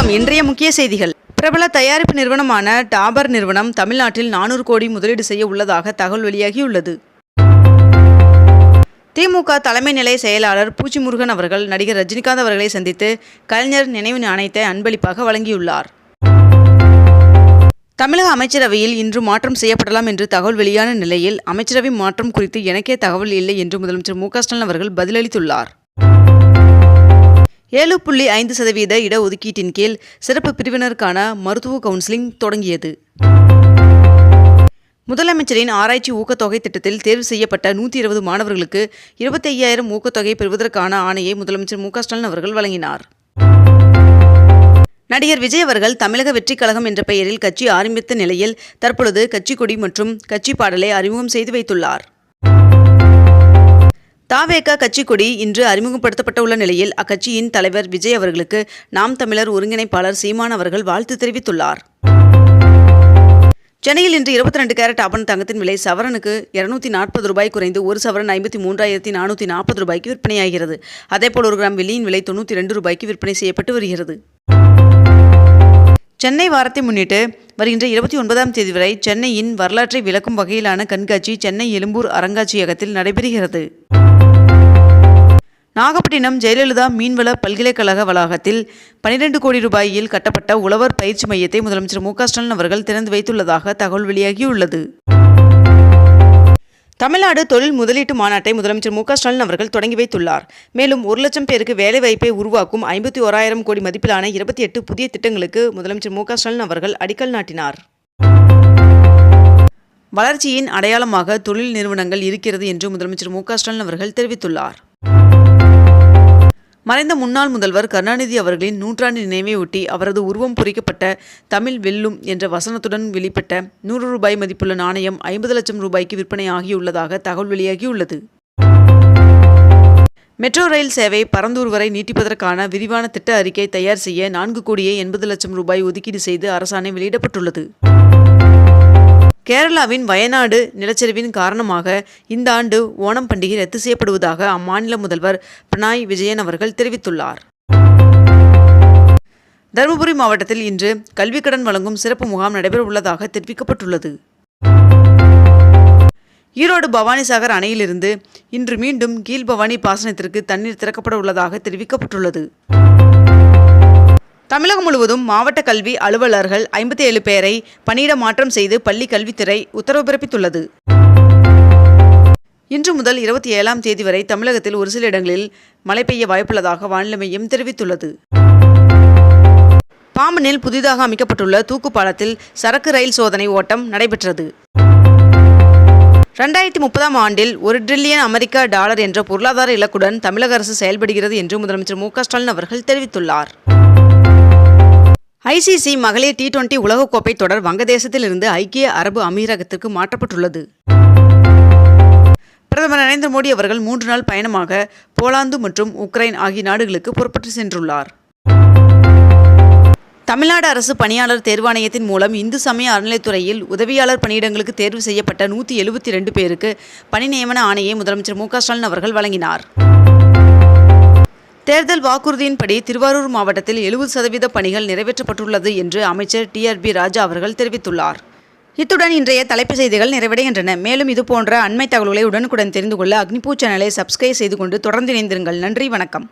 வணக்கம். இன்றைய முக்கிய செய்திகள். பிரபல தயாரிப்பு நிறுவனமான டாபர் நிறுவனம் தமிழ்நாட்டில் 400 கோடி முதலீடு செய்ய உள்ளதாக தகவல் வெளியாகியுள்ளது. திமுக தலைமை நிலைய செயலாளர் பூச்சி முருகன் அவர்கள் நடிகர் ரஜினிகாந்த் அவர்களை சந்தித்து கலைஞர் நினைவு நாணயத்தை அன்பளிப்பாக வழங்கியுள்ளார். தமிழக அமைச்சரவையில் இன்று மாற்றம் செய்யப்படலாம் என்று தகவல் வெளியான நிலையில் அமைச்சரவை மாற்றம் குறித்து எனக்கே தகவல் இல்லை என்று முதலமைச்சர் மு க ஸ்டாலின் அவர்கள் பதிலளித்துள்ளார். 7.5% இடஒதுக்கீட்டின் கீழ் சிறப்பு பிரிவினருக்கான மருத்துவ கவுன்சிலிங் தொடங்கியது. முதலமைச்சரின் ஆராய்ச்சி ஊக்கத்தொகை திட்டத்தில் தேர்வு செய்யப்பட்ட 120 மாணவர்களுக்கு 25,000 ஊக்கத்தொகை பெறுவதற்கான ஆணையை முதலமைச்சர் மு க ஸ்டாலின் அவர்கள் வழங்கினார். நடிகர் விஜய் அவர்கள் தமிழக வெற்றிக் கழகம் என்ற பெயரில் கட்சி ஆரம்பித்த நிலையில் தற்பொழுது கட்சி கொடி மற்றும் கட்சி பாடலை அறிமுகம் செய்து வைத்துள்ளார். தவேக கட்சி கொடி இன்று அறிமுகப்படுத்தப்பட்டுள்ள நிலையில் அக்கட்சியின் தலைவர் விஜய் அவர்களுக்கு நாம் தமிழர் ஒருங்கிணைப்பாளர் சீமான் அவர்கள் வாழ்த்து தெரிவித்துள்ளார். சென்னையில் இன்று 22 கேரட் ஆபரண தங்கத்தின் விலை சவரனுக்கு 240 ரூபாய் குறைந்து ஒரு சவரன் 53,440 ரூபாய்க்கு விற்பனையாகிறது. அதேபோல் 1 கிராம் வெள்ளியின் விலை 92 ரூபாய்க்கு விற்பனை செய்யப்பட்டு வருகிறது. சென்னை வாரத்தை முன்னிட்டு வருகின்ற 29ஆம் தேதி வரை சென்னையின் வரலாற்றை விளக்கும் வகையிலான கண்காட்சி சென்னை எழும்பூர் அருங்காட்சியகத்தில் நடைபெறுகிறது. நாகப்பட்டினம் ஜெயலலிதா மீன்வள பல்கலைக்கழக வளாகத்தில் 12 கோடி ரூபாயில் கட்டப்பட்ட உழவர் பயிற்சி மையத்தை முதலமைச்சர் மு க ஸ்டாலின் அவர்கள் திறந்து வைத்துள்ளதாக தகவல் வெளியாகியுள்ளது. தமிழ்நாடு தொழில் முதலீட்டு மாநாட்டை முதலமைச்சர் மு க ஸ்டாலின் அவர்கள் தொடங்கி வைத்துள்ளார். மேலும் 1 லட்சம் பேருக்கு வேலைவாய்ப்பை உருவாக்கும் 51,000 கோடி மதிப்பிலான 28 புதிய திட்டங்களுக்கு முதலமைச்சர் மு க ஸ்டாலின் அவர்கள் அடிக்கல் நாட்டினார். வளர்ச்சியின் அடையாளமாக தொழில் நிறுவனங்கள் இருக்கிறது என்று முதலமைச்சர் மு க ஸ்டாலின் அவர்கள் தெரிவித்துள்ளார். மறைந்த முன்னாள் முதல்வர் கருணாநிதி அவர்களின் 100ஆண்டு நினைவை ஒட்டி அவரது உருவம் பொறிக்கப்பட்ட தமிழ் வெல்லும் என்ற வசனத்துடன் வெளிப்பட்ட 100 ரூபாய் மதிப்புள்ள நாணயம் 50 லட்சம் ரூபாய்க்கு விற்பனை ஆகியுள்ளதாக தகவல் வெளியாகியுள்ளது. மெட்ரோ ரயில் சேவை பரந்தூர் வரை நீட்டிப்பதற்கான விரிவான திட்ட அறிக்கை தயார் செய்ய 4,80,00,000 ரூபாய் ஒதுக்கீடு செய்து அரசாணை வெளியிடப்பட்டுள்ளது. கேரளாவின் வயநாடு நிலச்சரிவின் காரணமாக இந்த ஆண்டு ஓணம் பண்டிகை ரத்து செய்யப்படுவதாக அம்மாநில முதல்வர் பினராயி விஜயன் அவர்கள் தெரிவித்துள்ளார். தருமபுரி மாவட்டத்தில் இன்று கல்விக் கடன் வழங்கும் சிறப்பு முகாம் நடைபெற உள்ளதாக தெரிவிக்கப்பட்டுள்ளது. ஈரோடு பவானிசாகர் அணையிலிருந்து இன்று மீண்டும் கீழ்பவானி பாசனத்திற்கு தண்ணீர் திறக்கப்பட உள்ளதாக தெரிவிக்கப்பட்டுள்ளது. தமிழகம் முழுவதும் மாவட்ட கல்வி அலுவலர்கள் 57 பேரை பணியிட மாற்றம் செய்து பள்ளி கல்வித்துறை உத்தரவு பிறப்பித்துள்ளது. இன்று முதல் 27ஆம் தேதி வரை தமிழகத்தில் ஒரு சில இடங்களில் மழை பெய்ய வாய்ப்புள்ளதாக வானிலை மையம் தெரிவித்துள்ளது. பாம்பனில் புதிதாக அமைக்கப்பட்டுள்ள தூக்கு பாலத்தில் சரக்கு ரயில் சோதனை ஓட்டம் நடைபெற்றது. 2030ஆம் ஆண்டில் $1 டிரில்லியன் அமெரிக்க என்ற பொருளாதார இலக்குடன் தமிழக அரசு செயல்படுகிறது என்று முதலமைச்சர் மு க ஸ்டாலின் அவர்கள் தெரிவித்துள்ளார். ICC மகளிர் T20 உலகக்கோப்பை தொடர் வங்கதேசத்தில் இருந்து ஐக்கிய அரபு அமீரகத்திற்கு மாற்றப்பட்டுள்ளது. பிரதமர் நரேந்திர மோடி அவர்கள் 3 நாள் பயணமாக போலாந்து மற்றும் உக்ரைன் ஆகிய நாடுகளுக்கு புறப்பட்டு சென்றுள்ளார். தமிழ்நாடு அரசு பணியாளர் தேர்வாணையத்தின் மூலம் இந்து சமய அறநிலைத்துறையில் உதவியாளர் பணியிடங்களுக்கு தேர்வு செய்யப்பட்ட 172 பேருக்கு பணி நியமன ஆணையை முதலமைச்சர் மு க ஸ்டாலின் அவர்கள் வழங்கினார். தேர்தல் வாக்குறுதியின்படி திருவாரூர் மாவட்டத்தில் 70% பணிகள் நிறைவேற்றப்பட்டுள்ளது என்று அமைச்சர் TRB ராஜா அவர்கள் தெரிவித்துள்ளார். இத்துடன் இன்றைய தலைப்புச் செய்திகள் நிறைவடைகின்றன. மேலும் இதுபோன்ற அண்மை தகவல்களை உடனுக்குடன் தெரிந்து கொள்ள அக்னிபூ சேனலை சப்ஸ்கிரைப் செய்து கொண்டு தொடர்ந்து இணைந்திருங்கள். நன்றி, வணக்கம்.